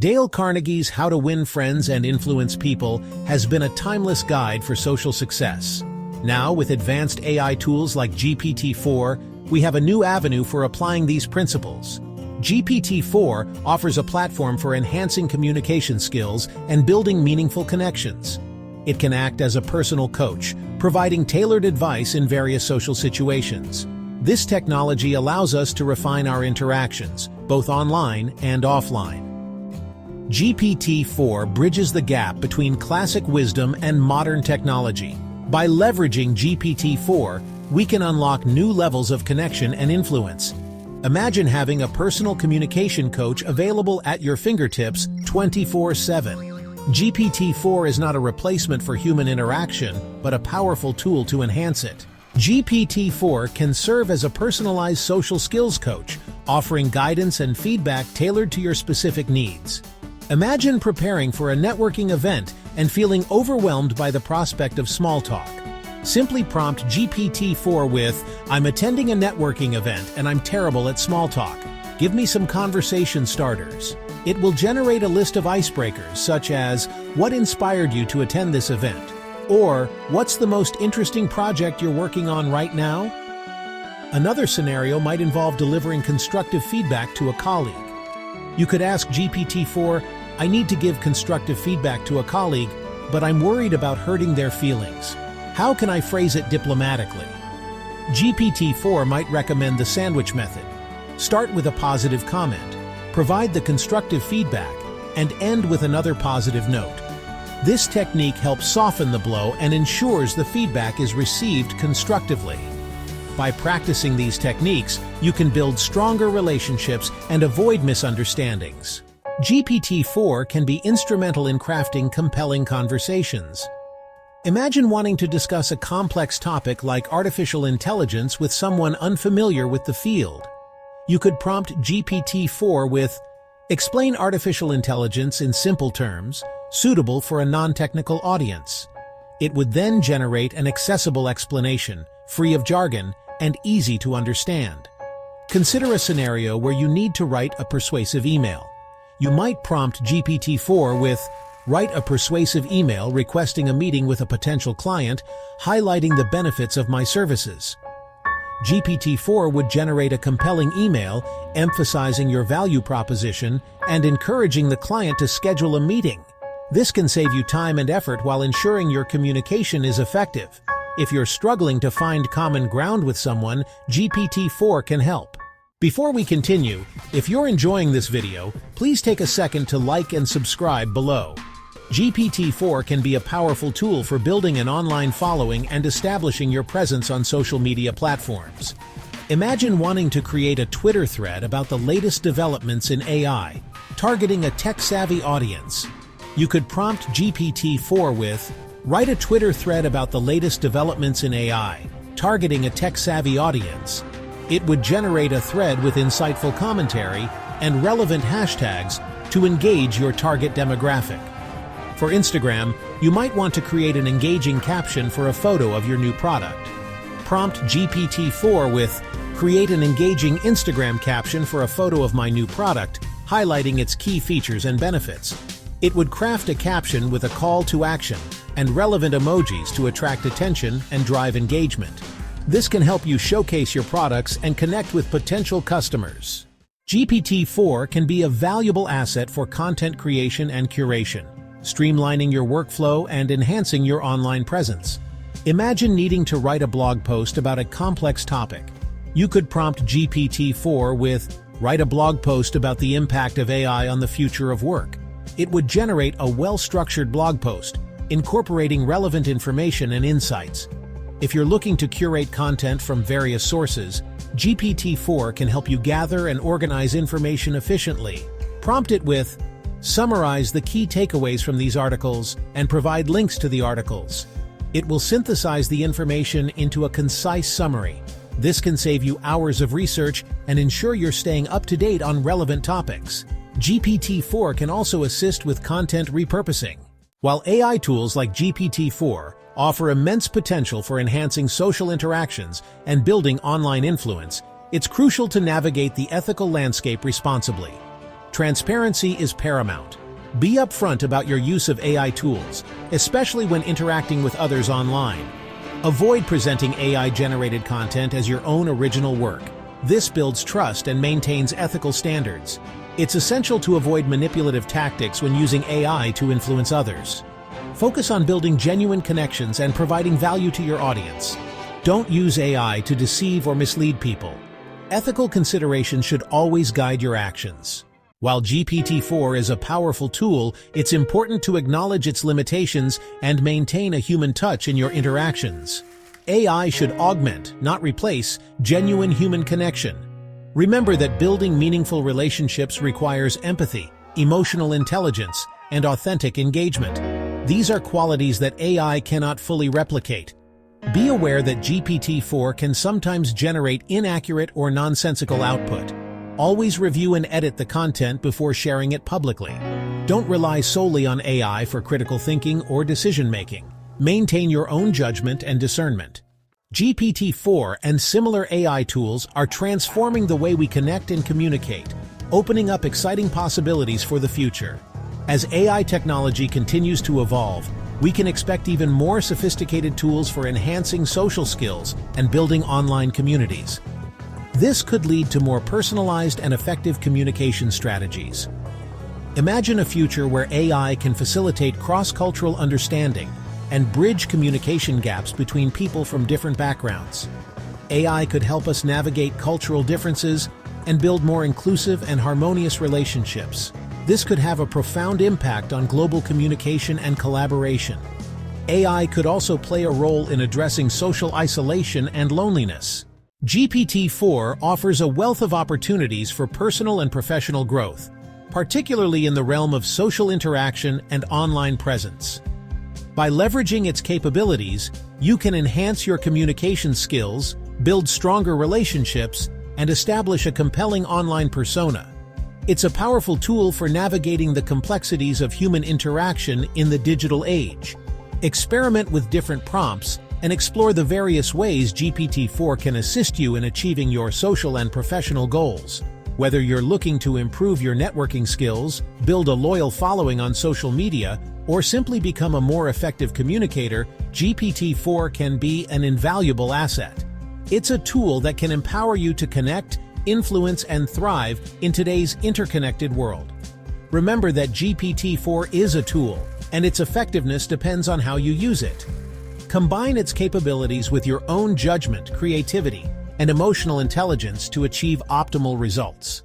Dale Carnegie's How to Win Friends and Influence People has been a timeless guide for social success. Now, with advanced AI tools like GPT-4, we have a new avenue for applying these principles. GPT-4 offers a platform for enhancing communication skills and building meaningful connections. It can act as a personal coach, providing tailored advice in various social situations. This technology allows us to refine our interactions, both online and offline. GPT-4 bridges the gap between classic wisdom and modern technology. By leveraging GPT-4, we can unlock new levels of connection and influence. Imagine having a personal communication coach available at your fingertips 24/7. GPT-4 is not a replacement for human interaction, but a powerful tool to enhance it. GPT-4 can serve as a personalized social skills coach, offering guidance and feedback tailored to your specific needs. Imagine preparing for a networking event and feeling overwhelmed by the prospect of small talk. Simply prompt GPT-4 with, "I'm attending a networking event and I'm terrible at small talk. Give me some conversation starters." It will generate a list of icebreakers such as, "What inspired you to attend this event?" Or, "What's the most interesting project you're working on right now?" Another scenario might involve delivering constructive feedback to a colleague. You could ask GPT-4, "I need to give constructive feedback to a colleague, but I'm worried about hurting their feelings. How can I phrase it diplomatically?" GPT-4 might recommend the sandwich method. Start with a positive comment, provide the constructive feedback, and end with another positive note. This technique helps soften the blow and ensures the feedback is received constructively. By practicing these techniques, you can build stronger relationships and avoid misunderstandings. GPT-4 can be instrumental in crafting compelling conversations. Imagine wanting to discuss a complex topic like artificial intelligence with someone unfamiliar with the field. You could prompt GPT-4 with, "Explain artificial intelligence in simple terms, suitable for a non-technical audience." It would then generate an accessible explanation, free of jargon, and easy to understand. Consider a scenario where you need to write a persuasive email. You might prompt GPT-4 with, "Write a persuasive email requesting a meeting with a potential client, highlighting the benefits of my services." GPT-4 would generate a compelling email emphasizing your value proposition and encouraging the client to schedule a meeting. This can save you time and effort while ensuring your communication is effective. If you're struggling to find common ground with someone, GPT-4 can help. Before we continue, if you're enjoying this video, please take a second to like and subscribe below. GPT-4 can be a powerful tool for building an online following and establishing your presence on social media platforms. Imagine wanting to create a Twitter thread about the latest developments in AI, targeting a tech-savvy audience. You could prompt GPT-4 with, "Write a Twitter thread about the latest developments in AI, targeting a tech-savvy audience." It would generate a thread with insightful commentary and relevant hashtags to engage your target demographic. For Instagram, you might want to create an engaging caption for a photo of your new product. Prompt GPT-4 with, "Create an engaging Instagram caption for a photo of my new product, highlighting its key features and benefits." It would craft a caption with a call to action and relevant emojis to attract attention and drive engagement. This can help you showcase your products and connect with potential customers. GPT-4 can be a valuable asset for content creation and curation, streamlining your workflow and enhancing your online presence. Imagine needing to write a blog post about a complex topic. You could prompt GPT-4 with, "Write a blog post about the impact of AI on the future of work." It would generate a well-structured blog post, incorporating relevant information and insights. If you're looking to curate content from various sources, GPT-4 can help you gather and organize information efficiently. Prompt it with, "Summarize the key takeaways from these articles and provide links to the articles." It will synthesize the information into a concise summary. This can save you hours of research and ensure you're staying up to date on relevant topics. GPT-4 can also assist with content repurposing. While AI tools like GPT-4 offer immense potential for enhancing social interactions and building online influence, it's crucial to navigate the ethical landscape responsibly. Transparency is paramount. Be upfront about your use of AI tools, especially when interacting with others online. Avoid presenting AI-generated content as your own original work. This builds trust and maintains ethical standards. It's essential to avoid manipulative tactics when using AI to influence others. Focus on building genuine connections and providing value to your audience. Don't use AI to deceive or mislead people. Ethical consideration should always guide your actions. While GPT-4 is a powerful tool, it's important to acknowledge its limitations and maintain a human touch in your interactions. AI should augment, not replace, genuine human connection. Remember that building meaningful relationships requires empathy, emotional intelligence, and authentic engagement. These are qualities that AI cannot fully replicate. Be aware that GPT-4 can sometimes generate inaccurate or nonsensical output. Always review and edit the content before sharing it publicly. Don't rely solely on AI for critical thinking or decision-making. Maintain your own judgment and discernment. GPT-4 and similar AI tools are transforming the way we connect and communicate, opening up exciting possibilities for the future. As AI technology continues to evolve, we can expect even more sophisticated tools for enhancing social skills and building online communities. This could lead to more personalized and effective communication strategies. Imagine a future where AI can facilitate cross-cultural understanding and bridge communication gaps between people from different backgrounds. AI could help us navigate cultural differences and build more inclusive and harmonious relationships. This could have a profound impact on global communication and collaboration. AI could also play a role in addressing social isolation and loneliness. GPT-4 offers a wealth of opportunities for personal and professional growth, particularly in the realm of social interaction and online presence. By leveraging its capabilities, you can enhance your communication skills, build stronger relationships, and establish a compelling online persona. It's a powerful tool for navigating the complexities of human interaction in the digital age. Experiment with different prompts and explore the various ways GPT-4 can assist you in achieving your social and professional goals. Whether you're looking to improve your networking skills, build a loyal following on social media, or simply become a more effective communicator, GPT-4 can be an invaluable asset. It's a tool that can empower you to connect, influence, and thrive in today's interconnected world. Remember that GPT-4 is a tool, and its effectiveness depends on how you use it. Combine its capabilities with your own judgment, creativity, and emotional intelligence to achieve optimal results.